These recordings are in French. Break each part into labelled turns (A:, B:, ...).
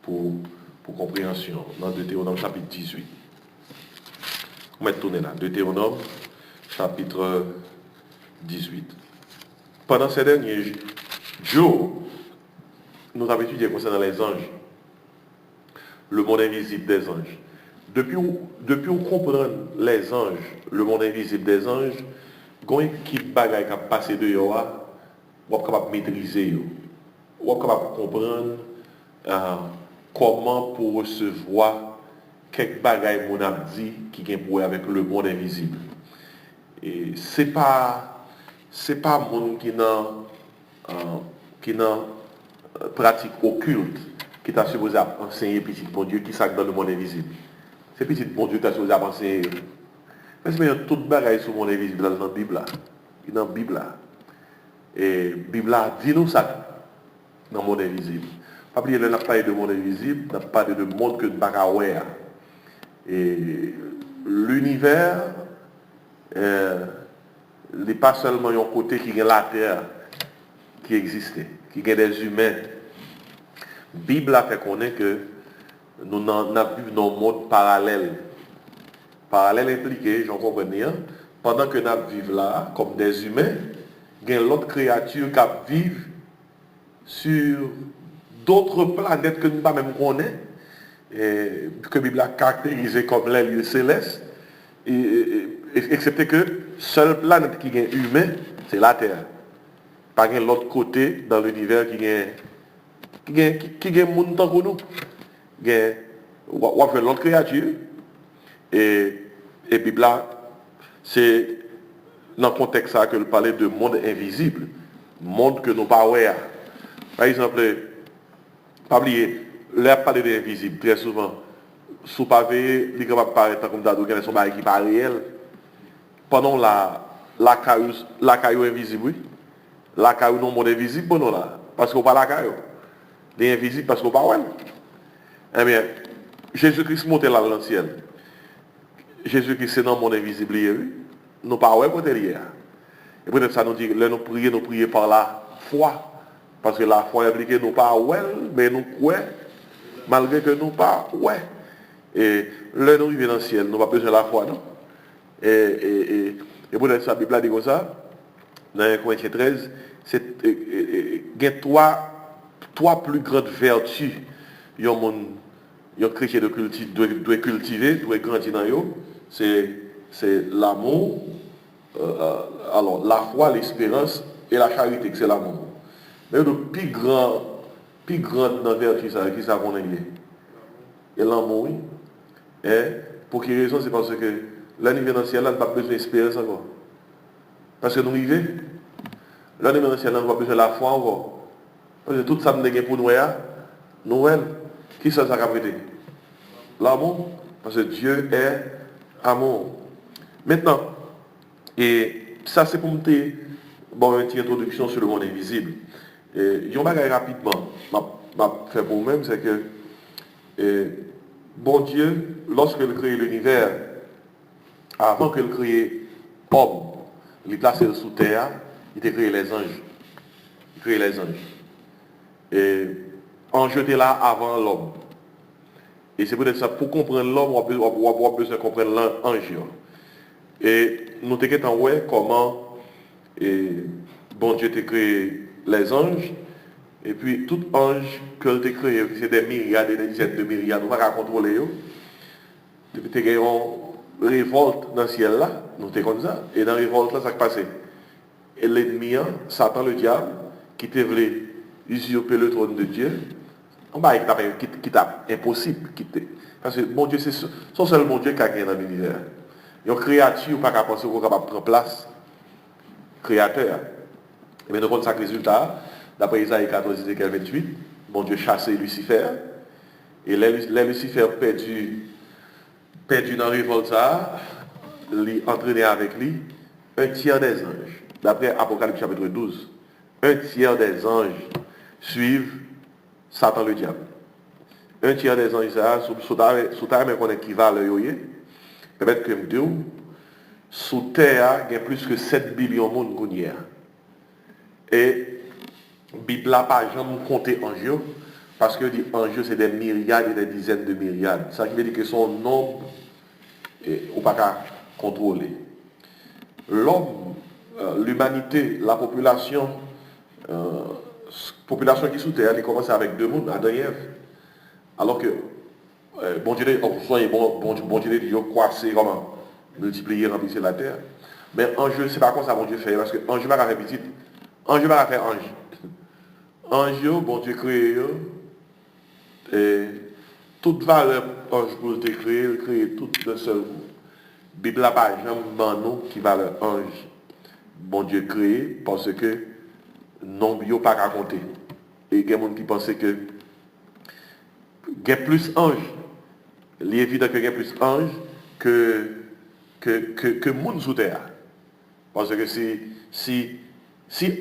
A: pour compréhension. Dans Deutéronome chapitre 18. On va tourner là. Deutéronome chapitre 18. Pendant ces derniers jours, nous avons étudié concernant les anges, le monde invisible des anges. Depuis où comprendre les anges, le monde invisible des anges, quand qui bagaille qui a passé de yo, on est capable de maîtriser, on est capable de comprendre comment pour recevoir quelques bagailles mon a dit qui ont pour avec le monde invisible. Et c'est pas monde qui n'a pratique occulte qui t'a supposé enseigner petit bon Dieu qui s'acte dans le monde invisible. C'est petit bon Dieu qui t'a supposé enseigner. Mais c'est bien tout bagaille sur le monde invisible dans la Bible là. Dans la Bible là. Et la Bible là dit nous ça dans le monde invisible. Pas oublier là n'a pas de monde invisible, n'a pas de monde que de bagaille. Et l'univers n'est pas seulement un côté qui est la terre qui existait, qui est des humains. La Bible a fait connaître que nous vivons dans un monde parallèle. Parallèle impliqué, j'en comprends bien, pendant que nous vivons là, comme des humains, il y a l'autre créature qui vivent sur d'autres planètes que nous ne pas même connaître, que la Bible a caractérisé comme les lieux célestes, excepté que seule planète qui est humaine, c'est la Terre. Pas l'autre côté dans l'univers qui est monde tant que nous. On va faire l'autre créature. Et Bible là, c'est dans le contexte ça que le parlait de monde invisible, monde que nous pas voir. Par exemple, pas oublier, l'air parler de l'invisible très souvent. Sous pavé, il est capable de paraître comme d'ado qui sont qui pas réel. Pendant la caillou invisible, oui. La caillou non monde invisible, bon là, parce qu'on pas la caillou. Les invisibles parce qu'on pas ouais. Eh bien, Jésus-Christ monte là dans le ciel. Jésus-Christ c'est dans le monde invisible, oui. Nous pas ouais côté lié. Et peut-être ça nous dit, là nous prions par la foi. Parce que la foi implique nous pas ouais, mais nous croyons, malgré que nous pas ouais. Et là nous arrivons dans le ciel, nous pas besoin de la foi, non? Et peut-être ça, la Bible a dit comme ça, dans 1 Corinthiens 13, c'est il y a trois plus grandes vertus un chrétien doit cultiver, doit grandir dans eux. C'est l'amour, alors la foi, l'espérance et la charité, c'est l'amour. Mais le plus grand dans la vertu, qui ça qu'on est lié? Et l'amour, oui. Et pour quelle raison? C'est parce que l'année dans le ciel, là, n'a pas besoin d'espérance encore. Parce que nous vivons. L'année dans le ciel, là, n'a pas besoin de la foi encore. Parce que tout ça, nous avons pour nous, Noël. Qui ça a prêté? L'amour. Parce que Dieu est amour. Maintenant, et ça c'est pour me dire, une petite introduction sur le monde invisible. Et je vais rapidement, m'a fait pour vous-même, c'est que bon Dieu, lorsqu'il crée l'univers, avant qu'il crée l'homme, il placé sous terre, il a créé les anges. Il a créé les anges. Et on jeté là avant l'homme. Et c'est peut-être ça, pour comprendre l'homme, on a besoin de comprendre l'ange. Et nous avons vu comment bon Dieu a créé les anges. Et puis tout ange que tu as créé, c'est des myriades et des dizaines de myriades, on ne va pas contrôler. Tu as eu une révolte dans le ciel là, nous sommes comme ça. Et dans la révolte là, ça s'est passé. Et l'ennemi, Satan le diable, qui te voulait usurper le trône de Dieu, qui t'a impossible. Parce que mon Dieu, c'est son seul mon Dieu qui a gagné dans l'univers. Il y a une créature pas capable de penser qu'on est capable de prendre place. Créateur. Et bien, nous avons ça résultat. D'après Isaïe 14, 28, bon Dieu chassé Lucifer. Et les Lucifer perdu dans la révolte, il entraîné avec lui un tiers des anges. D'après Apocalypse chapitre 12, un tiers des anges suivent Satan le diable. Un tiers des anges, sous terre, mais qu'on équivalent le yoye. Peut-être que me dis, sous terre, il y a plus que 7 billions de monde qu'on y a. Et la Bible n'a pas jamais compté en jeu Parce que dit ange, c'est des myriades et des dizaines de myriades. Ça veut dire que son nombre, on ne peut pas contrôler. L'homme, l'humanité, la population, population qui est sous terre, elle commence avec deux mondes, Adam et Ève. Alors que, bon Dieu, bon Dieu, il a croissé, comment multiplier, remplir la terre. Mais ange, c'est pas comme ça bon Dieu fait, parce que ange va faire petit. Ange va faire ange. Ange, bon Dieu créé, et toute valeur ange pour te créer tout d'un seul coup. Bible n'a pas jamais nom qui valeur ange. Bon Dieu créé parce que non bio pas à compter. Et il y a des gens qui pensent que il y a plus ange. Il est évident qu'il y a plus ange que monde sous terre. Parce que si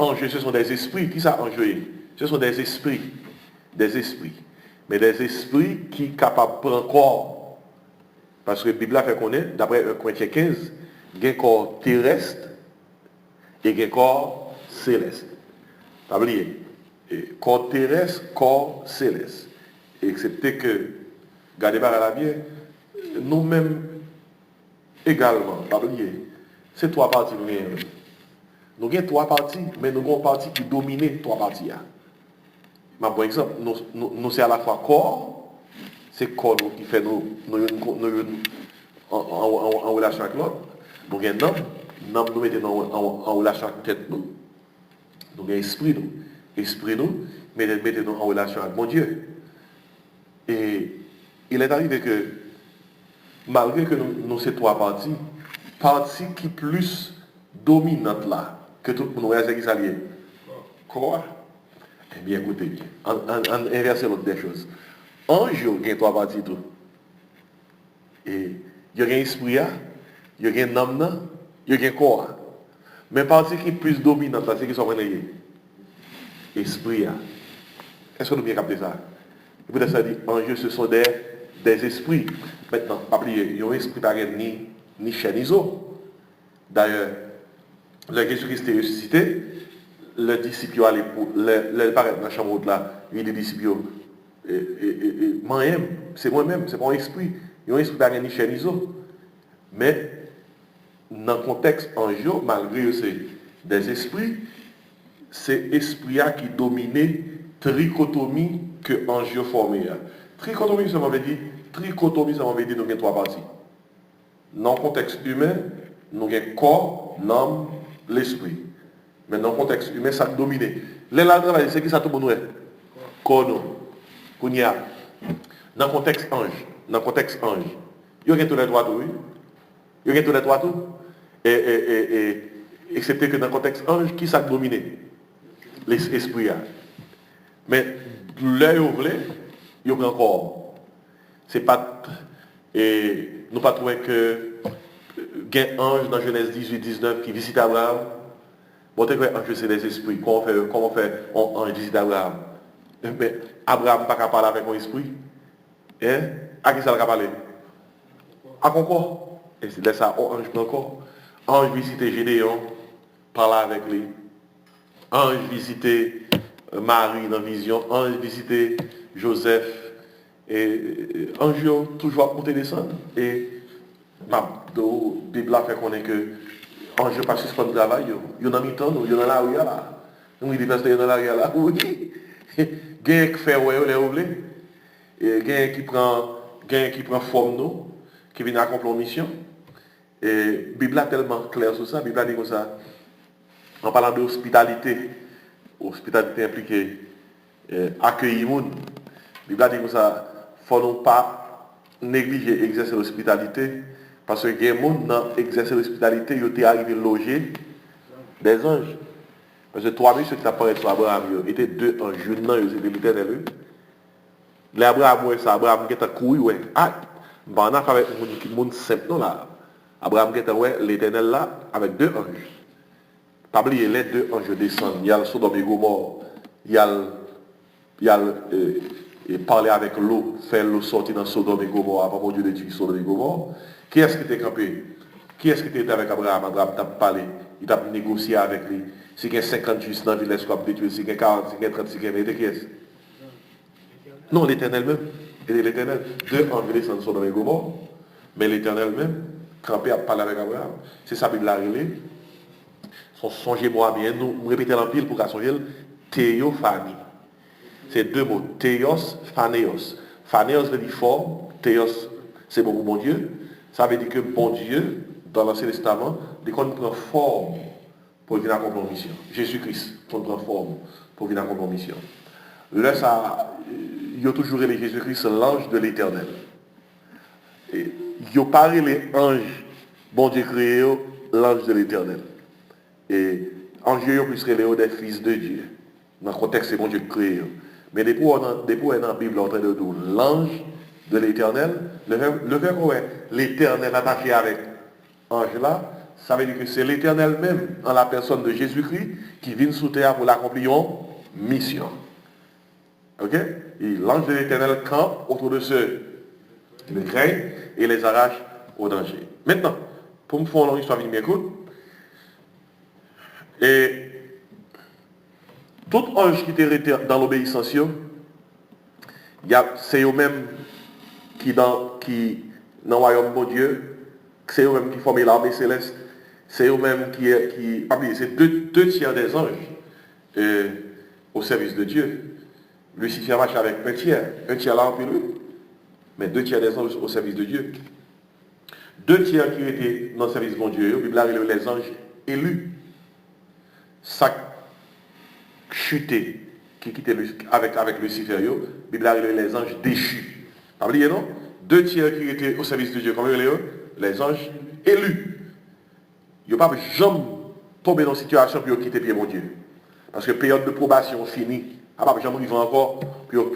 A: anges, ce sont des esprits, qui ça ange? Ce sont des esprits. Des esprits. Mais des esprits qui sont capables de prendre corps. Parce que la Bible a fait connaître, d'après 1 Corinthiens 15, il y a un corps terrestre et il y a un corps céleste. Pas oublier. Corps terrestre, corps céleste. Excepté que, regardez par la bien, nous-mêmes également, pas oublier. C'est trois parties nous avons. Nous avons trois parties, mais nous avons une partie qui domine trois parties. Par exemple, nous c'est à la fois corps, c'est corps qui fait nous en relation avec l'autre. Nous avons un homme, nous mettons en relation avec tête nous. Nous avons esprit nous, mettons en relation avec mon Dieu. Et il est arrivé que, malgré que nous ces trois parties qui plus dominante là, que tout le monde c'est qui s'allie. Quoi? Eh bien, écoutez bien. En inverser l'autre des choses. Ange, il y a trois parties tout. Et il y a un esprit, il y a un âme, il y a un corps. Mais partie qui est plus dominante là, c'est qui sont reliés. Esprit. Est-ce que nous bien capté ça? Et peut-être ça dit, ange, ce sont des esprits. Maintenant, pas oublier, il y a un esprit par ni chair ni os. D'ailleurs, le Jésus-Christ est ressuscité, le disciple allait pour le paraître dans la chambre là, il dit disciple moi-même, c'est moi-même, c'est pas un esprit. Il y a un esprit par ni chair ni os. Mais dans le contexte en jeu, malgré que c'est des esprits, c'est l'esprit qui domine trichotomie que en jeu formé. Trichotomie, ça m'avait dit, nous avons trois parties. Dans le contexte humain, nous avons corps, l'âme, l'esprit. Mais dans le contexte humain, ça domine. Les là travail, c'est qui ça tout bon est? Corps nous. Dans le contexte ange, il y a tous les trois tout, oui. Il y a tous les trois tout. Et excepté que dans le contexte ange, qui ça domine? L'esprit. Mais l'œil au blé, il y a encore. C'est pas. Et nous pas trouver que il y a un ange dans Genèse 18, 19 qui visite Abraham. Bon, t'es quoi, ange, c'est des esprits. Comment on fait un ange visite Abraham? Mais Abraham n'a pas qu'à parler avec mon esprit. Hein? À qui ça va parler? À mon corps. Et c'est ça, ange prend corps. Ange visite Gédéon, parler avec lui. Ange visiter Marie dans la vision, ange visiter Joseph, et ange toujours monter descendre. Et la Bible a fait connaître que ange pas suspendre le travail, il y en a mi-temps, il y en a là où il y a là. Nous il dit parce qu'il y en a là où il y a là, oui. Gain qui fait ouais, les oublés. Et gain qui prend forme nous, qui vient accomplir une mission. Et la Bible est tellement claire sur ça, la Bible a dit comme ça. En parlant d'hospitalité, hospitalité impliquée accueillir les gens, la Bible a dit que ça, il ne faut pas négliger exercer l'hospitalité, parce que les gens qui exercent l'hospitalité, ils sont arrivés à loger des anges. Parce que trois messieurs qui apparaissent sur Abraham, ils étaient deux anges, ils étaient l'éternel. Les Abraham, Abraham qui était couru, ouais. Ah, on a fait avec les gens simples, non là. Abraham qui était l'éternel là, avec deux anges. Pas oublier, les deux anges descendent. Il y a le Sodome et Gomorre. Il y a parler avec l'eau, faire l'eau sortir dans Sodome et Gomorre, à propos de Dieu détruit Sodome et Gomorre. Qui est-ce qui était campé? Qui est-ce qui était avec Abraham? Abraham t'a parlé, il t'a négocié avec lui. Si il y a 50 justes dans la ville, est-ce qu'on a détruit? Si il y a 40, si il y a 30, si il y a 20, qui est-ce? Non, l'Éternel même. Et l'Éternel. Deux anges descendent sur le Gomorrhe, mais l'Éternel même, campé à parler avec Abraham. C'est ça, Bible a relé. Songez-moi bien, nous répétons en pile pour qu'à songer, théophanie. C'est deux mots, théos, phanéos. Phanéos veut dire forme, théos, c'est beaucoup bon Dieu. Ça veut dire que bon Dieu, dans l'Ancien Testament, dès qu'on prend forme pour venir accomplir une mission. Jésus-Christ, qu'on prend forme pour venir accomplir une mission. Là, ça, il y a toujours les Jésus-Christ, l'ange de l'Éternel. Il y a parlé les anges, bon Dieu créé, l'ange de l'Éternel. Et ange, puisque les des fils de Dieu. Dans le contexte, c'est bon Dieu créé. Mais depuis on est dans la Bible en train de dire l'ange de l'Éternel, le fait qu'on est l'Éternel attaché avec ange là, ça veut dire que c'est l'Éternel même, en la personne de Jésus-Christ, qui vient sous terre pour l'accomplir une mission. Ok? Et l'ange de l'Éternel campe autour de ceux qui le craignent et les arrache au danger. Maintenant, pour me faire une histoire, vous m'écoutez. Et tout ange qui était dans l'obéissance, c'est eux-mêmes qui dans le royaume de Dieu, c'est eux-mêmes qui forment l'armée céleste, c'est eux-mêmes c'est deux tiers des anges au service de Dieu. Lucifer marche avec un tiers là en plus, mais deux tiers des anges au service de Dieu. Deux tiers qui étaient dans le service de Dieu, Bible a les anges élus. Ça chuté qui quittait avec Lucifer, Bible a les anges déchus. Pas oublié, non? Deux tiers qui étaient au service de Dieu, comment les anges élus. Ils n'ont pas jamais tombé dans une situation pour quitter pied mon Dieu. Parce que période de probation finie. Ah pas jamais vivre encore pour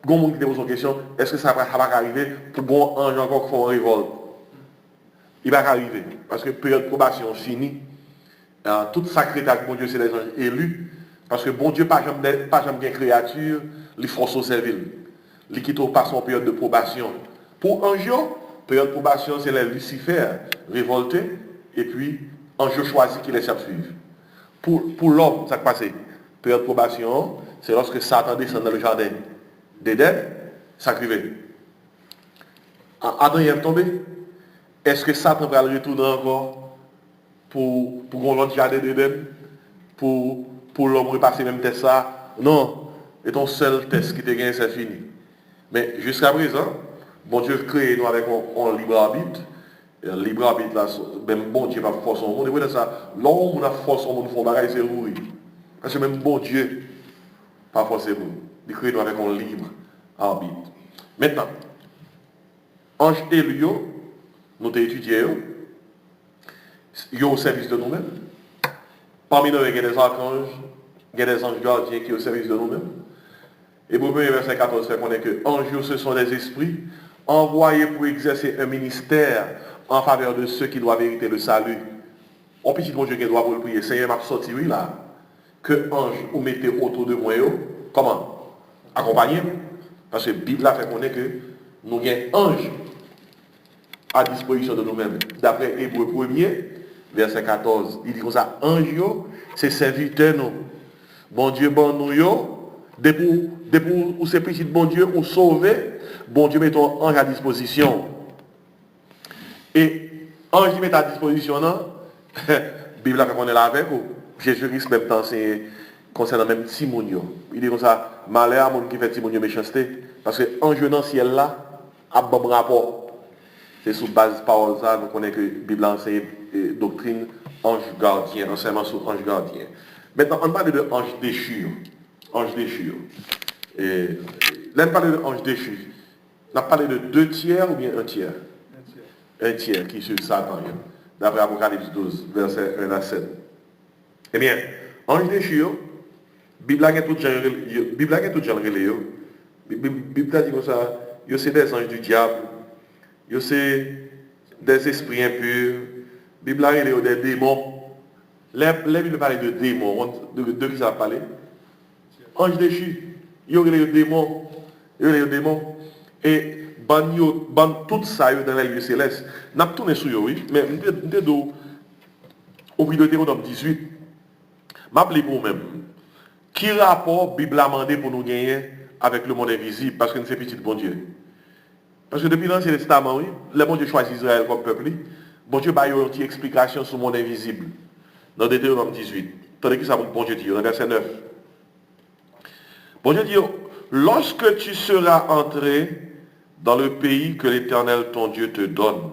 A: bon monde qui pose une question, est-ce que ça va arriver pour bon ange encore qui font une révolte? Il va arriver. Parce que période de probation finie. Tout sacré avec bon Dieu, c'est les anges élus. Parce que bon Dieu, pas jamais créature, les forces au service. Les qui passent en période de probation. Pour ange, période de probation, c'est les Lucifer révoltés, et puis ange choisi qui les suivre. Pour l'homme, ça passe. Période de probation, c'est lorsque Satan descend dans le jardin d'Éden, ça arrive. Adam est tombé. Est-ce que Satan va le retourner encore pour l'autre jardin d'Éden, pour l'homme repasser même test ça? Non. Et ton seul test qui te gagne, c'est fini. Mais jusqu'à présent, bon Dieu crée nous avec un libre arbitre. Et le libre arbitre là, même bon Dieu va forcer au monde. Et vous ça, l'homme a force au monde, font bagaille, c'est rouille. Parce que même bon Dieu, pas forcément. Il crée nous avec un libre arbitre. Maintenant, ange élu, nous t'ai étudié, ils sont au service de nous-mêmes. Parmi nous, il y a des archanges, il y a des anges gardiens qui sont au service de nous-mêmes. Et pour le verset 14, fait connaître que anges, ce sont des esprits envoyés pour exercer un ministère en faveur de ceux qui doivent hériter le salut. On petit bon Dieu qui doit vous le prier. Seigneur m'a sorti là. Que ange ou mettez autour de moi, comment? Accompagner. Parce que la Bible a fait connaître que nous avons ange à disposition de nous-mêmes. D'après Hébreu 1er, verset 14, il dit comme ça, ange, c'est serviteur nous. Bon Dieu, bon nous, depuis où c'est petit bon Dieu, ou sauver, bon Dieu met ton ange à disposition. Et ange qui met à disposition, non? Bible a fait qu'on est là avec vous. Jésus-Christ même temps, c'est concernant même Timonio. Il dit comme ça, malheur à monde qui fait Timonio méchanceté, parce que ange dans le ciel là, a bon rapport. C'est sous base de parole ça, nous connaissons que la Bible enseigne doctrine ange gardien, enseignement sur ange gardien. Maintenant, on parle de ange déchu. Ange déchu. Et là, on parle de ange déchu. On a parlé de 2 tiers ou bien 1 tiers? Un tiers qui suit Satan, d'après Apocalypse 12, verset 1 à 7. Eh bien, ange déchu, la Bible a tout genre relé. La Bible a dit comme ça, c'est des anges du diable, c'est des esprits impurs. La Bible a dit des démons. La Bible parle de démons. De qui ça parle? Ange déchu. Il y a des démons. Et ban tout ça dans les lieux célestes. N'a pas tourné sur eux, oui. Mais au bout de Deutéronome 18, m'appelez pour vous-même. Qui rapport Bible a demandé pour nous gagner avec le monde invisible parce que nous sommes petits de bon Dieu? Parce que depuis l'Ancien Testament, oui, le bon Dieu choisit Israël comme peuple. Bon Dieu a une explication sur le monde invisible. Dans Deutéronome 18. Tandis que ça, bon Dieu dit, dans verset 9. Bon Dieu dit, lorsque tu seras entré dans le pays que l'Éternel ton Dieu te donne,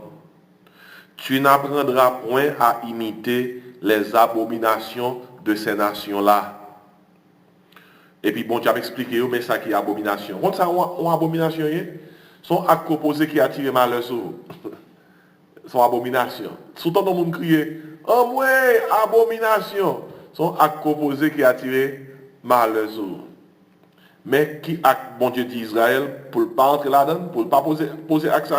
A: tu n'apprendras point à imiter les abominations de ces nations-là. Et puis bon Dieu a expliqué, mais ça qui est abomination. Quand ça, on abomination, sont actes opposés qui attirent malheur sur vous. Sont abomination. Souvent, tout le monde crie, oh ouais, abomination. Sont actes opposés qui attirent malheur sur vous. Mais qui acte, bon Dieu dit Israël, pour ne pas entrer là-dedans, pour ne pas poser acte ça,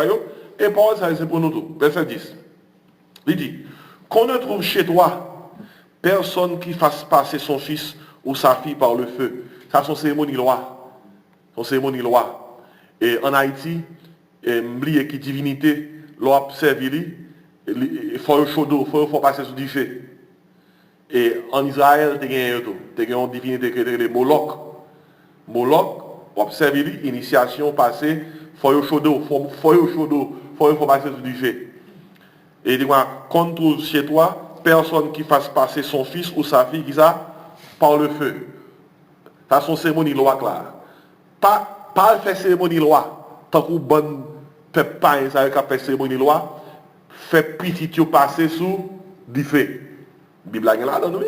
A: et pour ça, c'est pour nous tous. Verset 10. Il dit, qu'on ne trouve chez toi personne qui fasse passer son fils ou sa fille par le feu. Ça, c'est son cérémonie loi. Son cérémonie loi. Et en Haïti, m'oublier qui divinité, l'on servi, il faut chaud d'eau, il faut passer sous du feu. Et en Israël, tu as une divinité qui est Moloch. Moloch, observe initiation passée, faut chaud d'eau, faut passer sous du feu. Et il dit, qu'on trouve chez toi personne qui fasse passer son fils ou sa fille, qui ça, par le feu. Ça, son cérémonie loi là. Pas faire cérémonie loi, tant que bon peuple pas ça qui fait cérémonie loi, fait petit passer sous du feu. Bible là dedans, oui.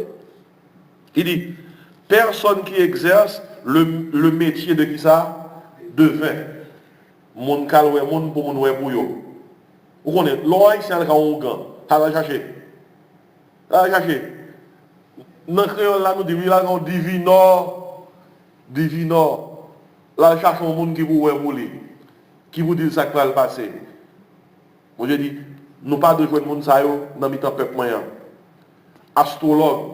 A: Il dit, personne qui exerce le métier de qui ça? De vin. Mon caloué, mon pour mon pour yo. Vous connaissez, l'oreille c'est un gant, ça va chercher. Ça va chercher. Dans le créole là, nous disons, là, on divino. Là, on cherche un monde qui vous rouler, qui vous dit ça qui va le passer. Moi, je dis, nous pas de jouer le monde ça dans le peuple moyen. Astrologue.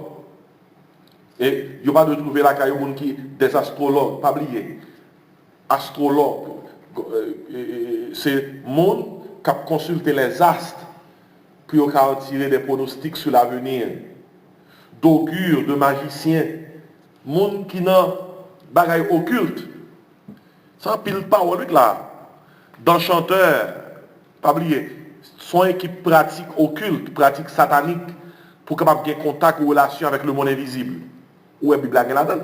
A: Et il n'y a pas de trouver la caille monde qui des astrologues, pas oublier. Astrologue, c'est monde qui a consulté les astres pour tirer des pronostics sur l'avenir. D'augure, de magicien, monde qui n'a bagaille occulte. Sans pile parole là. D'enchanteur, pas oublier, son équipe pratique occulte, pratique satanique, pour capable avoir contact ou relation avec le monde invisible. Où est la Bible là-dedans?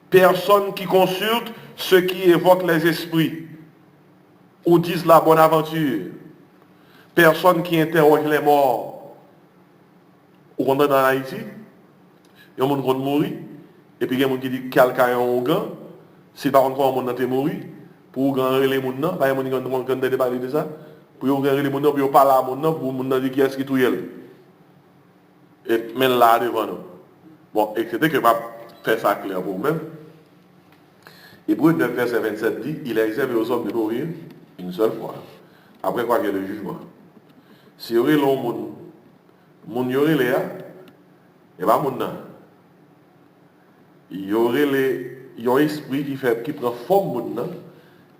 A: Personne qui consulte ceux qui évoquent les esprits ou disent la bonne aventure. Personne qui interroge les morts. Ou on est dans Haïti, il y a un monde qui mourir, et puis il y a un monde qui dit quelqu'un est un gant, si par contre un monde qui est mort, pour gagner les gens, il y a un monde qui a parlé de ça, pour gagner les gens, pour parler à les gens, pour les gens dire qui est-ce qui touille. Et mais là devant nous. Bon, et c'était que je vais faire ça clair pour vous-même. Hébreu 9, verset 27 dit, il est réservé aux hommes de mourir une seule fois. Après quoi, il y a le jugement. Si il y aurait l'homme, mon y aurait les et pas mon nan. Il y aurait un esprit qui prend forme mon nan,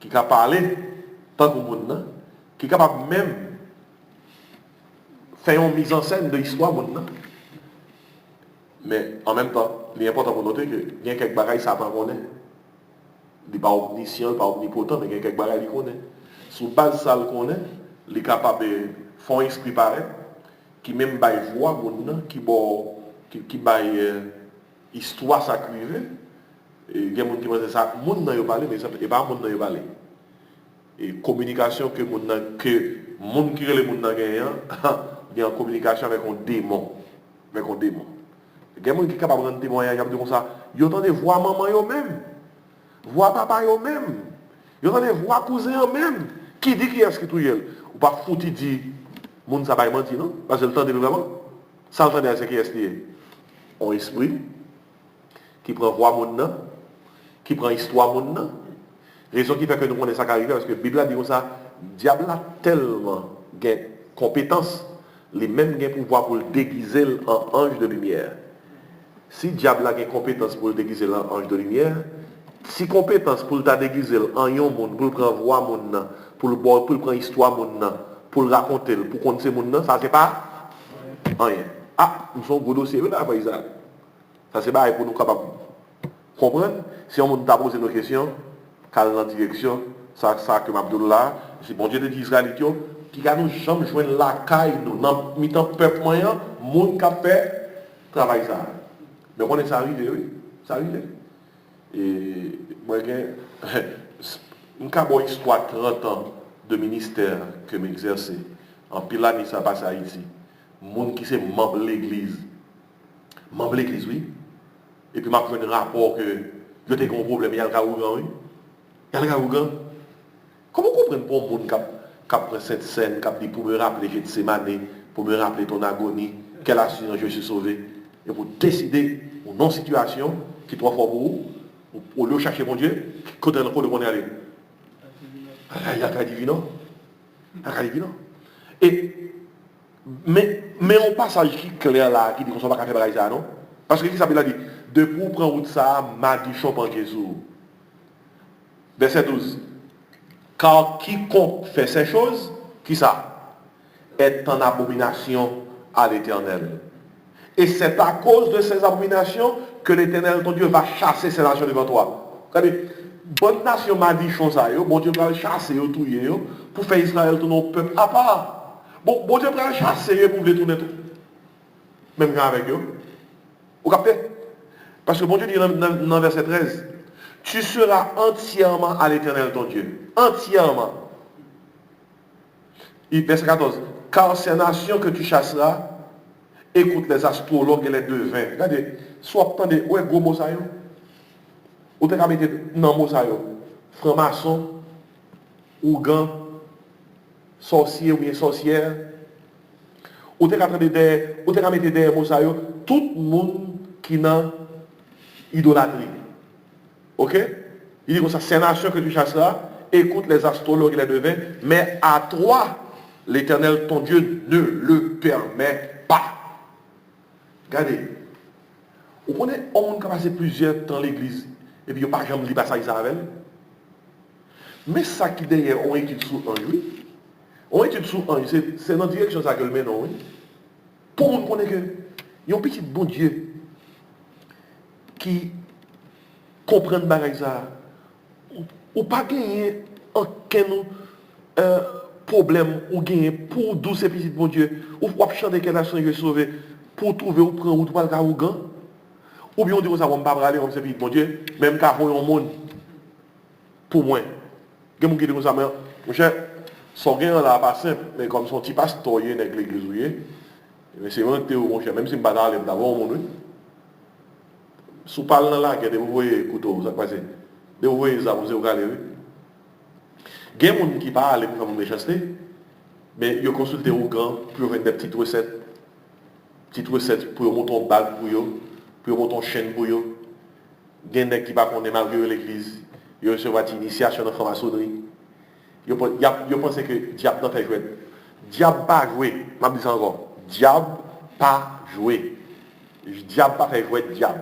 A: qui peut parler tant que mon nan, qui est capable même faire une mise en scène de l'histoire mon nan. Mais en même temps, il est important pour noter que il y a quelques bagailles ça pas connaît. Il n'est pas omniscient, pas omnipotent, mais il y a quelques bagailles qu'il connaît. Sous base ça le connaît, il est capable de faire un esprit pareil, qui même baille voix mon qui baille histoire sacrée. Et il y a des gens qui pensent ça, mon nan yo parler, mais ça n'est pas mon nan yo parler. Et communication que mon qui relève mon nan gagnant, il y a une communication avec un démon, Il y a des gens qui sont capables de rendre témoignage comme ça. Ils entendent voix maman eux-mêmes, voix papa eux-mêmes, ils entendent voix cousin eux-mêmes. Qui dit qui est-ce qui touille? Ou pas foutu dit, moun ça pas menti non? Parce que le temps de vraiment. Ça le temps de c'est qui est-ce qui est? Un esprit qui prend voix moun qui prend histoire moun. Raison qui fait que nous connaissons ça qui arrive parce que la Bible a dit comme ça, diable a tellement de compétences, les mêmes pouvoirs pour le déguiser en ange de lumière. Si diable a des compétences pour le déguiser en ange de lumière, si compétence pour le déguiser en yon monde, pour le prendre voix moun, pour le prendre histoire moun, pour le raconter, pour compter moun, ça c'est pas rien. Ah, nous sommes gros dossiers là par exemple. Ça c'est pas pour nous capables de comprendre. Si on t'a posé nos questions, car dans la direction, ça que Abdullah, c'est bon Dieu de Israël qui a nous jamais joindre la caille, nous, dans le peuple moyen, monde qui a fait travail ça. Mais on est ça arrivé, oui, ça arrive. Et moi, j'ai une histoire 30 ans de ministère que m'exerce. En pile année, ça passe à Haïti. Monde qui c'est membre de l'église. Membre de l'église, oui. Et puis, m'a fait un rapport que je t'ai un problème, il y a le Kaougan, oui. Il y a le Kaougan. Comment comprendre pour un monde qui prend cette scène, qui dit pour me rappeler Gethsemane, pour me rappeler ton agonie, quelle assurance je suis sauvé, et pour décider une non-situation qui est trop fort pour vous, pour le chercher mon Dieu, côté le côté qu'on est allé. Il y a un cas divin. Un cas divin. Et, mais on passage qui est clair là, qui dit qu'on ne va pas faire ça, non? Parce que qui s'appelle là dit, de pour prendre route ça, m'a dit chopin Jésus. Verset 12. Car quiconque fait ces choses, qui ça? Est en abomination à l'Éternel. Et c'est à cause de ces abominations que l'Éternel, ton Dieu, va chasser ces nations devant toi. Regardez, bonne nation m'a dit chose ça, bon Dieu va chasser, touiller, pour faire Israël tout notre peuple à part. Bon Dieu va chasser pour les tourner tout. Même quand avec eux. Vous captez? Parce que bon Dieu dit dans verset 13, tu seras entièrement à l'Éternel ton Dieu. Entièrement. Verset 14. Car ces nations que tu chasseras, écoute les astrologues et les devins. Regardez, soit attendez, où est gros mot ça yo? Ou t'es qu'à mettre dans mot ça yo? Franc-maçon, ougan, sorcier ou bien sorcière. Ou t'es qu'à mettre des mots ça yo? Tout le monde qui n'a idolâtrie. Ok? Il dit comme ça, ces nations que tu chasseras, écoute les astrologues et les devins, mais à toi, l'Éternel, ton Dieu, ne le permet pas. Regardez, vous connaissez, on a passé plusieurs temps à l'église, et puis il n'y a pas jamais lu ça Israël. Mais ça qui derrière, on étude sous un, oui. On étude sous un, c'est dans la direction ça que le mène, oui. Pour nous connaître que, il y a un petit bon Dieu qui comprend le ça. Ou pas gagner aucun problème ou gagner pour d'où ces petits bon Dieu. Ou chanter quelle nation je sauvé pour trouver ou prendre ou pas le Kaougan. Ou bien on dit que ça va pas aller comme ces petits bon Dieu, même qu'à pour un monde. Pour moi. Il y a des gens qui disent ça, mais mon cher, son gain là pas simple, mais comme son petit pasteur dans l'église, mais c'est un théo, mon cher, même si je ne suis pas dans le d'abord, mon nom. Si vous parlez là, vous voyez, écoutez, ça passe. Vous voyez ça, vous allez. Il y a des gens qui parlent pour faire une méchanceté, mais ils consultent au grand pour faire des petites recettes pour monter un bague pour monter une chaîne pour eux. Il y a des gens qui parlent malgré l'église, ils reçoivent une initiation dans la franc-maçonnerie. Ils pensent que le diable n'a pas joué. Le diable n'a pas joué, je dis ça encore. Le diable n'a pas joué. Le diable n'a pas fait jouer le diable.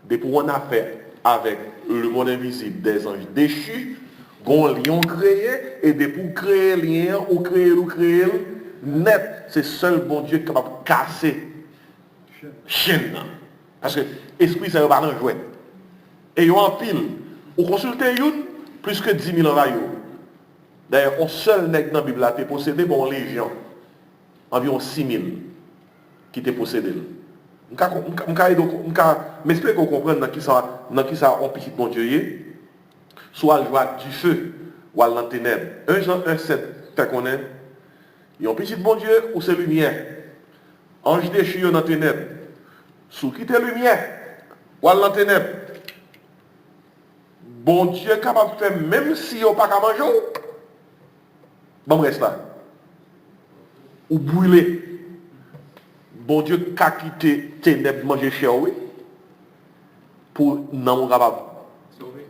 A: Depuis qu'on a fait avec le monde invisible des anges déchus, qu'on lion créé, et depuis créer lien, ou créer, net, c'est seul bon Dieu qui est capable de casser chaîne. Parce que l'esprit, ça va pas jouer. Et il y a un pile, ou consultez une, plus que 10 000 envahis. D'ailleurs, un seul nègre dans la Bible a été possédé par une légion, environ 6 000 qui étaient possédés. Je m'explique qu'on comprenne dans qui ça un petit bon Dieu, soit le joie du feu, ou à la ténèbre. 1 Jean 1,7, tu connais, il y a un petit bon Dieu ou c'est lumière. Ange déchu dans la ténèbre. Sous qui est lumière, ou à la ténèbre. Bon Dieu est capable de faire, même si il n'y a pas qu'à manger. Bon, reste là. Ou brûler. Bon Dieu qu'a quitté ténèbres manger cher, oui. Pour non capable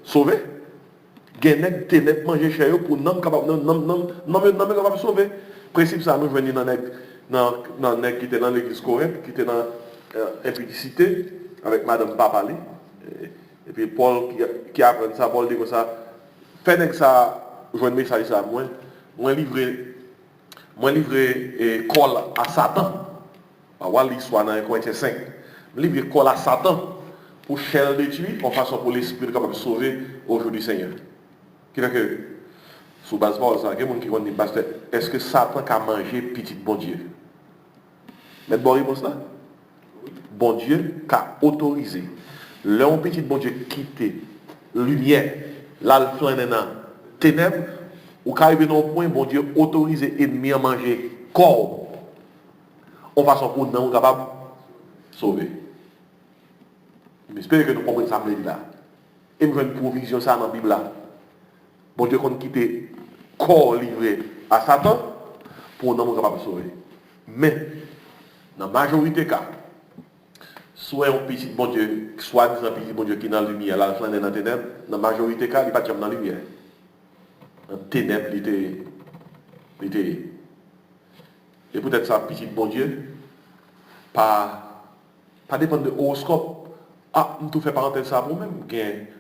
A: sauver. Gagner ténèbres manger cher pour non capable capable sauver. Principe ça nous venons dans qui était dans l'église Corinthe, qui était dans impudicité avec madame Papali. Et puis Paul qui apprend ça, Paul dit comme ça, fait que ça, je vois un message ça, moi livré colle à Satan. On va l'histoire dans Corinthiens 5. Je livre colle à Satan. pour Shell détruire, en façon pour l'esprit capable de sauver au jour du Seigneur. Qui fait que, sous base de ça, il y a des gens qui disent, pasteur, est-ce que Satan a mangé petit bon Dieu? Mais bon réponse là? Bon Dieu a autorisé. L'homme petit bon Dieu quitter lumière, l'alpha et ténèbres, ou qu'arriver dans un point, bon Dieu autorisé ennemi à manger corps. En façon pour nous capable de sauver. J'espère que nous comprenons ça là. Et nous avons une provision ça dans la Bible là. Bon Dieu qu'on quitte corps livré à Satan pour nous capable de sauver. Mais dans la majorité des cas, soit un petit bon Dieu, soit un petit bon Dieu qui est dans la lumière, là, dans la ténèbres, dans la majorité des cas, il n'est pas dans la lumière. Dans la ténèbres, il était. Et peut-être ça, petit bon Dieu, pas dépendre de l'horoscope. Ah, nous tout fait parenthèse ça pour même.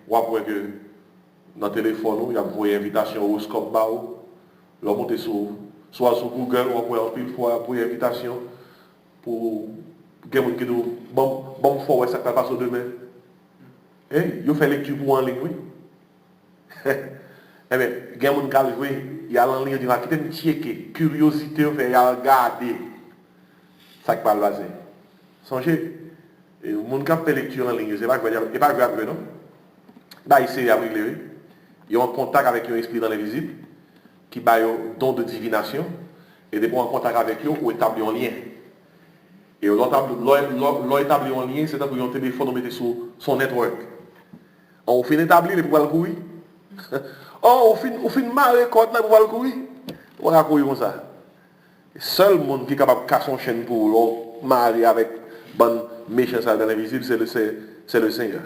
A: Ou après que dans le téléphone, il y a une invitation au horoscope, là, monter soit sur Google, ou après en pile fois pour une invitation pour quelqu'un qui nous bon fois ça va passer demain. Eh, il fait lecture pour en ligne, oui. Eh bien, quelqu'un qui a joué, il y a en ligne, il va quitter me checker, curiosité, il va regarder ça qui parle passé. Songez, le monde qui fait lecture en ligne, c'est pas que il pas grave, non? Bah, il s'est avrillé, il y a un contact avec un esprit dans les visites qui a un don de divination et depuis en contact avec eux, ou établir un lien. Et l'établir un lien, c'est pour un téléphone, on met sur son network. On finit d'établir les pouvoirs courir. Oh, on finit de marrer contre les pouvoirs courir. On va courir comme ça. Le seul monde qui est capable de casser son chaîne pour marier avec bonne méchant dans l'invisible, c'est le Seigneur.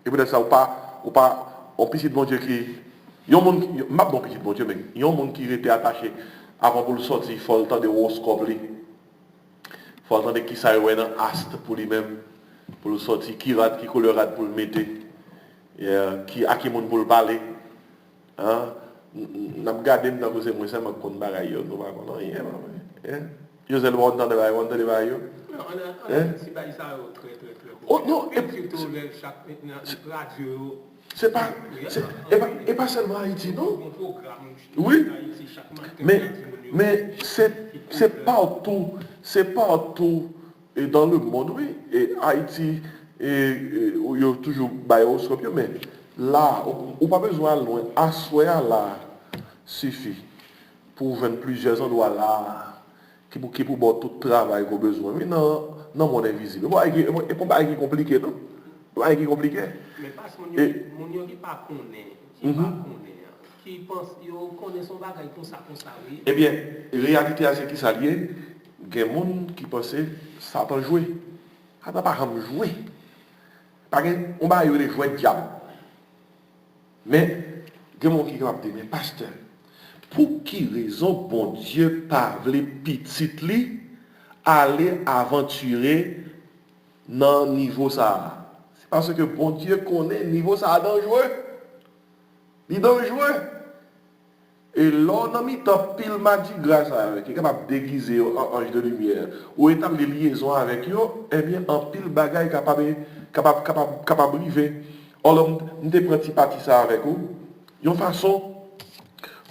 A: Et peut-être ça, ou pas, un petit bon Dieu qui. Il y a un monde qui. M'a bon petit bon Dieu, mais il y a un monde qui était attaché avant pour le sortir, il faut le temps de horoscope. Il faut attendre qui ça est dans astre pour lui-même, pour le sortir, qui rate, qui colorade pour le mettre, qui a qui monde pour le parler. Hein? N'a regardé dans cause moi ça m'a compte bagaille, nous pas connait rien. Hein? Yo c'est le bon dans de bagaille, on de bagaille.
B: C'est pas ça très très.
A: Oh non, c'est pas et pas seulement Haïti, non? Oui. Mais c'est partout dans le monde, oui. Et Haïti, il y a toujours bioscope, mais là, on n'a pas besoin de loin. Assoir là suffit pour venir plusieurs endroits là qui pour tout le travail qu'on a besoin. Mais non, mon invisible. Et pour pas compliqué, non? Pas compliqué.
B: Mais parce que mon qui pas connaît, qui pense, il connaît son bagage comme ça, oui.
A: Eh bien, réalité à ce qui s'allie, il y a des gens qui pensent que ça peut jouer. Ça ne peut pas jouer. Parce qu'on va y jouer diable. Mais, il y a des gens qui vont dire, mais pasteur, pour quelle raison bon Dieu parle petit li aller aventurer dans le niveau ça? C'est parce que bon Dieu connaît le niveau ça dangereux. Il est dangereux. Et là, on a mis un pile m'a grâce à eux, qui est capable de déguiser en ange de lumière, ou établir des liaisons avec eux, eh bien, un pile bagaille capable de briver. Alors, nous avons pris partie ça avec vous. Une façon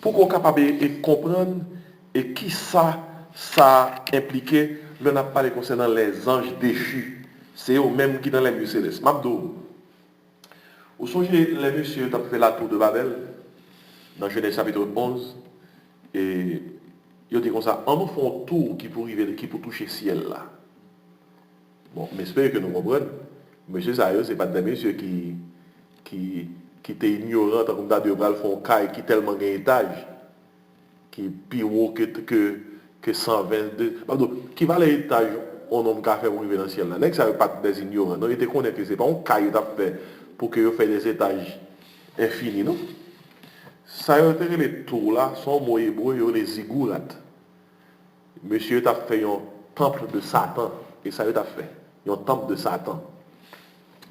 A: pour qu'on soit capable de comprendre et qui ça impliqué, on a parlé concernant les anges déchus. C'est eux-mêmes qui dans les lieux célestes. Mabdou, vous songez, les messieurs ont fait la tour de Babel, dans Genèse chapitre 11, et ils ont dit comme ça, on nous fait un tour qui pour toucher le ciel là. Bon, mais j'espère que nous comprenons. Monsieur Sayo, ce n'est pas des messieurs qui étaient ignorants, comme ça, de font caille qui tellement gagne étage, qui est plus haut que 122. Pardon, qui va l'étage, on a un café pour arriver dans le ciel là. N'est-ce pas des ignorants? Non, ils te connaissent que ce n'est pas un caille fait pour que vous fassiez des étages infinis, non? Ça a été les tours là, son mot hébreu, les zigourat. Monsieur t'a fait un temple de Satan, et ça a fait un temple de Satan.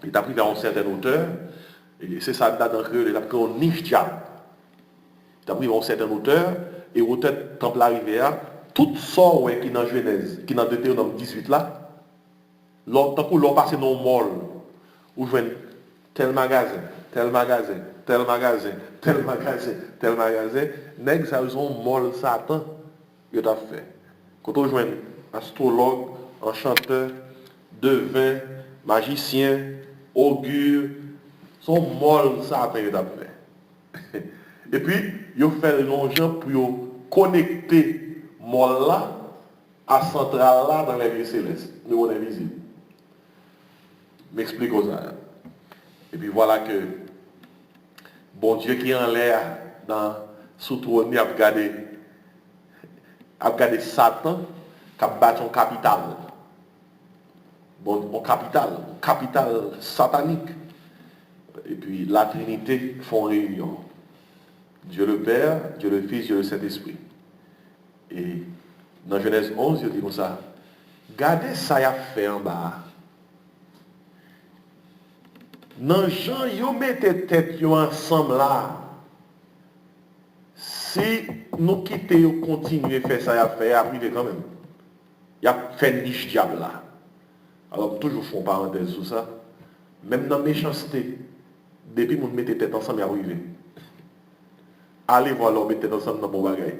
A: Il t'a pris à une certaine hauteur, et c'est ça date dans le il a pris un niche diable. Il t'a pris à une certaine hauteur, et au temple arrivé à, tout ça qui est dans Genèse, qui est dans Deutéronome 18 là, tant qu'on l'a passé dans le mol, où tel magasin, tel magasin, tel magasin, tel magasin, tel magasin, nèg ça ils ont mol Satan, yo t'a fait. Quand on joue astrologue, enchanteur, devin, magicien, augure, son mol Satan yo t'a fait. Et puis, yo fait l'argent pour yo connecter mol là à centrale là dans les lieux célestes, le monde invisible. M'explique ça. Et puis voilà que bon Dieu qui est en l'air dans sous trône a regardé Satan qui a battu un capital. Bon, un capital satanique. Et puis la Trinité font réunion. Dieu le Père, Dieu le Fils, Dieu le Saint-Esprit. Et dans Genèse 11, il dit comme ça, gardez ça y a fait en bas. Dans Jean, yo mettez tête yo ensemble là. Si nous quittons, yo continuer à faire ça y a fait, arriver quand même. Il a fait niche diable là. Alors toujours font parenthèse sur ça. Même dans la méchanceté, depuis nous mettez tête ensemble, il arrive. Allez voir l'homme mettre tête ensemble dans mon bagage.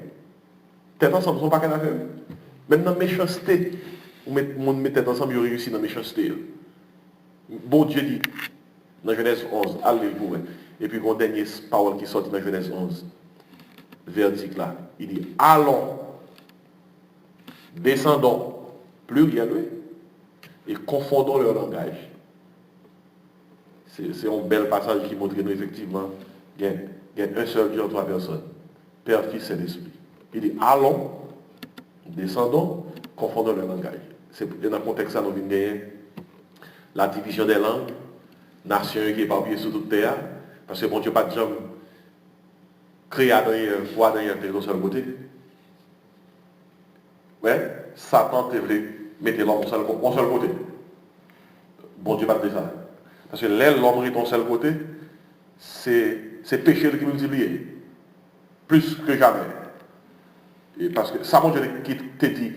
A: Tête ensemble, sont pas qu'à faire. Même dans la méchanceté, on met tête ensemble, il réussit dans la méchanceté. Bon Dieu dit, dans Genèse 11, allez vous. Et puis, une dernière parole qui sort dans Genèse 11, verdict là, il dit, allons, descendons, pluriel, oui, et confondons leur langage. C'est un bel passage qui montre que nous, effectivement, il y a un seul Dieu en trois personnes, Père, Fils et Esprit. Il dit, allons, descendons, confondons leur langage. C'est dans le contexte ça, nous venons gagner la division des langues, nation qui est éparpillée sur toute terre, parce que bon Dieu pas de gens créé foi dans un seul côté. Ouais, Satan te voulait mettre l'homme au seul côté. Bon Dieu pas de ça. Parce que l'homme est au seul côté, c'est péché qui multiplie. Plus que jamais. Et parce que ça, bon Dieu qui te dit,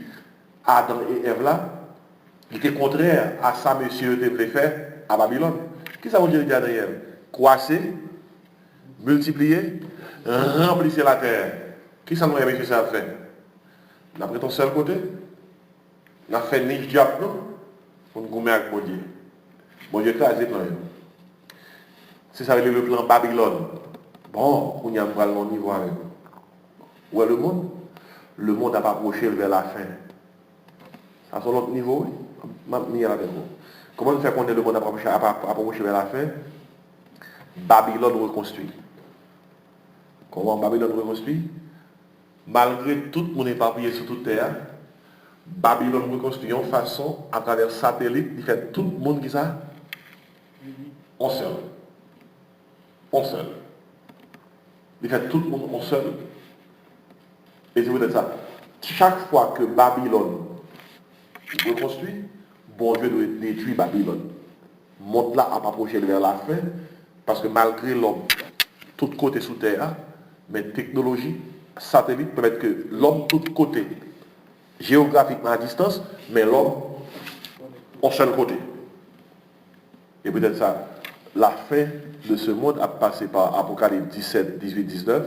A: Adam et Ève là, il était contraire à ça, monsieur, te voulait faire à Babylone. Qu'est-ce que ça veut dire à Daniel? Croisser, multiplier, remplissez la terre. Qui ça nous a réussi à faire? On a pris ton seul côté. On a fait niche diable, non? Pour nous gommer avec mon Dieu. Mon Dieu crasé plan. C'est ça le plan Babylone. Bon, on y a un niveau avec. Où est le monde? Le monde a pas approché vers la fin. Ça c'est l'autre niveau, oui. Comment nous fait qu'on est le monde a approché vers la fin? Babylone reconstruit. Comment Babylone reconstruit? Malgré tout le monde éparpillé sur toute terre, Babylone reconstruit en façon, à travers satellite, il fait tout le monde qui ça? En seul. En seul. Il fait tout le monde en seul. Et c'est peut-être ça. Chaque fois que Babylone reconstruit, bon Dieu doit détruire Babylone. Le monde là a approché vers la fin, parce que malgré l'homme, tout côté sous terre, mais technologie, satellite permettent que l'homme tout côté, géographiquement à distance, mais l'homme en seul côté. Et peut-être ça, la fin de ce monde a passé par Apocalypse 17, 18, 19.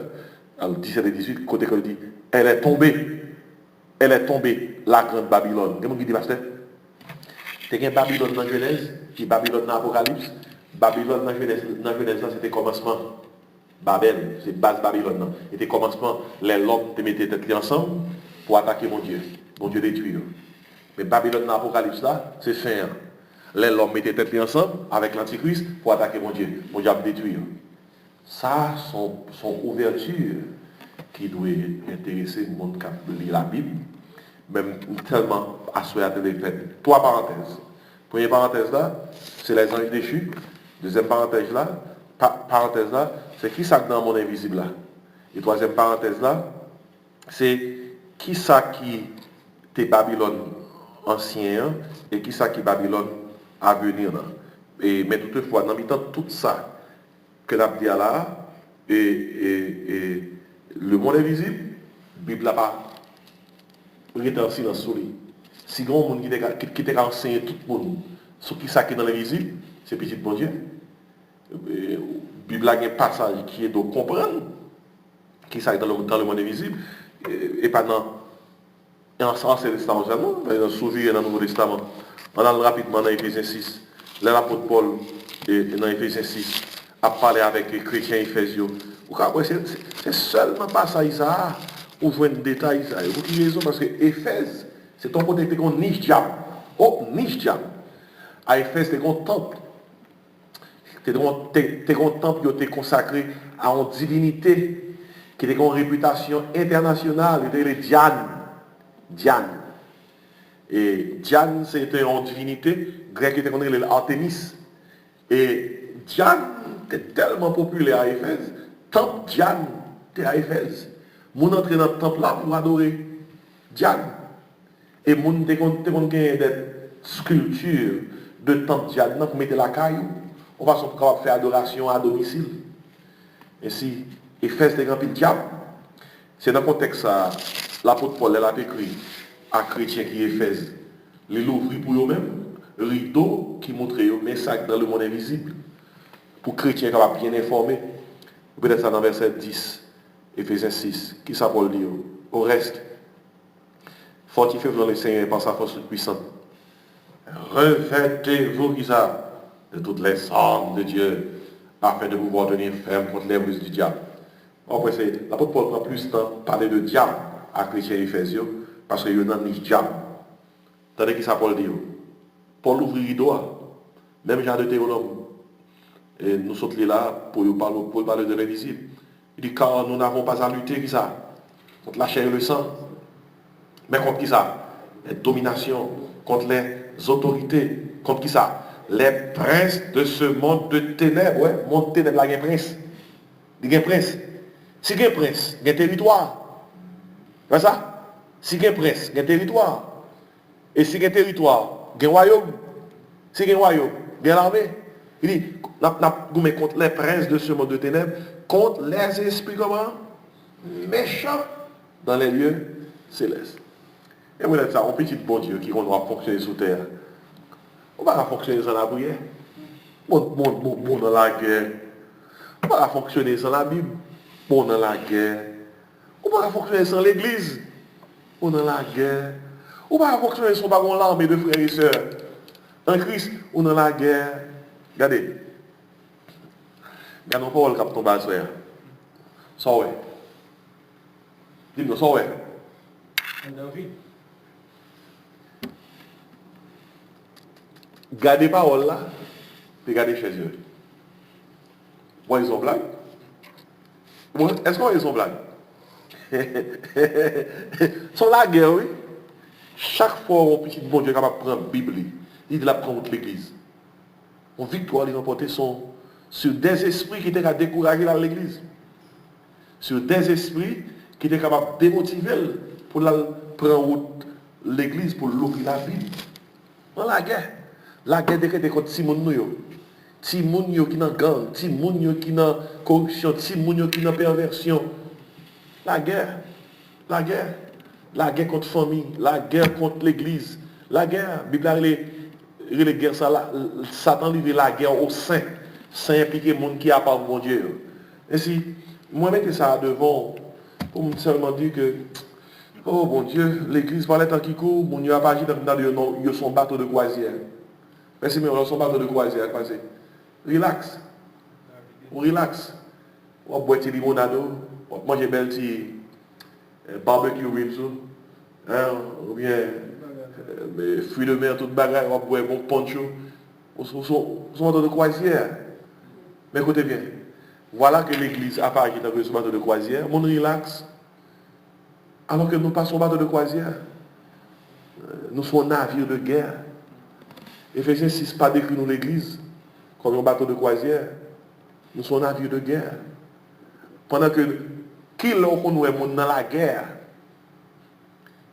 A: Alors 17 et 18, côté que dit, elle est tombée, la grande Babylone. Qu'est-ce qu'il dit, pasteur? C'est qu'il y a Babylone dans Genèse, puis Babylone dans Apocalypse. Babylone dans Genèse, c'était commencement. Babel, c'est base Babylone. C'était commencement, l'homme te mettait tête ensemble pour attaquer mon Dieu. Mon Dieu détruit. Mais Babylone dans l'Apocalypse là, c'est fin. L'homme mettait tête ensemble avec l'Antichrist pour attaquer mon Dieu. Mon Dieu a détruit. Ça, son ouverture qui doit intéresser le monde qui lit la Bible, même tellement assuré à fait. Trois parenthèses. Première parenthèse là, c'est les anges déchus. Deuxième parenthèse là, c'est qui ça dans le monde invisible là. Et troisième parenthèse là, c'est qui ça qui est Babylone ancien et qui ça qui est Babylone à venir là. Mais toutefois, dans le temps tout ça que l'on dit là, et le monde invisible, la Bible n'a pas été en silence sur lui. Si grand monde qui t'a enseigné tout le monde sur qui ça qui est dans l'invisible, c'est petit bon Dieu. Bible a un passage qui est de comprendre qui ça dans le monde invisible et pas dans l'Ancien Testament seulement, mais dans le Nouveau Testament. On a rapidement dans Éphésiens 6. Là, l'apôtre Paul, dans Éphésiens 6, a parlé avec les chrétiens éphésiens. C'est seulement pas ça, Isaac, où vous voyez un détail, Isaac. Vous avez raison, parce que Éphèse, c'est ton côté qui est un niche diable. Oh, niche diable. À Éphèse, c'est un temple. C'est un temple qui est consacré à une divinité qui a une réputation internationale. C'est Diane. Diane. Et Diane, c'était une divinité grecque qui était connue l'Artémis. Et Diane était tellement populaire à Éphèse, temple Diane était à Éphèse. Moun entrait dans le temple là pour adorer Diane. Et moun te kon gen des sculptures de temple Diane pour mettre la caillou. On va pouvoir faire adoration à domicile. Ainsi, Éphèse était rempli de diable. C'est dans le contexte ça, l'apôtre Paul a écrit à chrétiens qui Éphèse. Les l'ouvrir pour eux-mêmes, rideau qui montre un message dans le monde invisible. Pour chrétiens qui sont bien informés. Peut-être ça dans verset 10, Éphésiens 6, qui ça Paul dit. Au reste, fortifiez-vous dans le Seigneur par sa force puissante. Revêtez-vous, Isaac, de toutes les armes de Dieu, afin de pouvoir tenir ferme contre les ruses du diable. Après, l'apôtre Paul prend plus de temps pour parler de diable à chrétiens éphésiens, parce qu'il y a un diable. Tandis que ça Paul dit, Paul ouvre le rideau, même genre de Théolome. Et nous sommes là pour parler de l'invisible. Il dit, car nous n'avons pas à lutter qui ça, contre la chair et le sang, mais contre qui ça? Les dominations, contre les autorités, contre qui ça? Les princes de ce monde de ténèbres. Ouais, monde de ténèbres, là, il y a un prince. Il y a un prince. Si il y a un prince, il y a un territoire. C'est ça? Si il y a un prince, il y a un territoire. Et si il y a un territoire, il y a un royaume. Si il y a un royaume, il y a l'armée. Il dit, nous contre les princes de ce monde de ténèbres, contre les esprits comment? Méchants dans les lieux célestes. Et vous êtes ça, un petit bon Dieu qui doit fonctionner sous terre. On va pas fonctionner sans la prière. Bon dans la guerre. On va pas fonctionner sans la Bible. Bon dans la guerre. On va pas fonctionner sans l'église. Bon dans la guerre. On va pas fonctionner sans l'armée de frères et sœurs. En Christ, on dans la guerre. Regardez. Regardons pas le cap tombe à sœur. Ça ouais. Dis-nous ça ouais. Gardez parole là, puis gardez chez eux. Bon, ils ont blague. Bon, est-ce qu'ils ont blague? Sont la guerre, oui. Chaque fois, un petit bon Dieu est capable de prendre la Bible, il la prend contre l'église. Une victoire, les remporter sont sur des esprits qui étaient capables de décourager l'église. Sur des esprits qui étaient capables de démotiver pour la prendre l'église, pour l'ouvrir la Bible. Dans la guerre. La guerre décrétée contre Simon Nouyo. Simon qui dans gang, Simon qui dans corruption, Simon qui dans perversion. La guerre. La guerre. La guerre contre la famille. La guerre contre l'église. La guerre. Bible a les guerres, Satan livre la guerre au sein. Saint impliquer le monde qui a pas mon Dieu. Et si, moi mettez ça devant pour me seulement dire que, oh bon Dieu, l'église parlait tant qu'il court, mon Dieu a pas agi dans son bateau de croisière. Merci, mais on son bateau de croisière, passé. Relax. On relax. On boit petit limonado, on mange bel petit barbecue ribs, ou bien fruits de mer, tout bagarre, on boit bon poncho. On son bateau de croisière. Mais écoutez bien, voilà que l'église a pas agi dans ce bateau de croisière, on relax. Alors que nous passons bateau de croisière, nous sommes navires de guerre. Éphésiens 6 pas décrit nous l'église comme un bateau de croisière. Nous sommes navires de guerre. Pendant que qui l'on connaît dans la guerre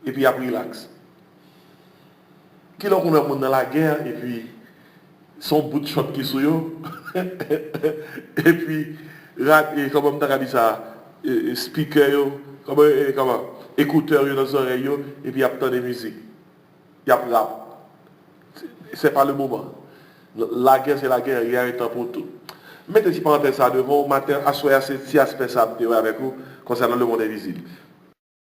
A: et puis après relax. Qui l'on connaît dans la guerre et puis son bout de shot qui sou yo et puis comment on dit ça speaker yo comment écouteur yo dans les oreilles yo et puis il y a plein de musique. Il y a rap. C'est pas le moment. La guerre, c'est la guerre, il y a un temps pour tout. Mettez si parenthèse ça devant, matin, assoyez ces petits aspects ça avec vous concernant le monde invisible.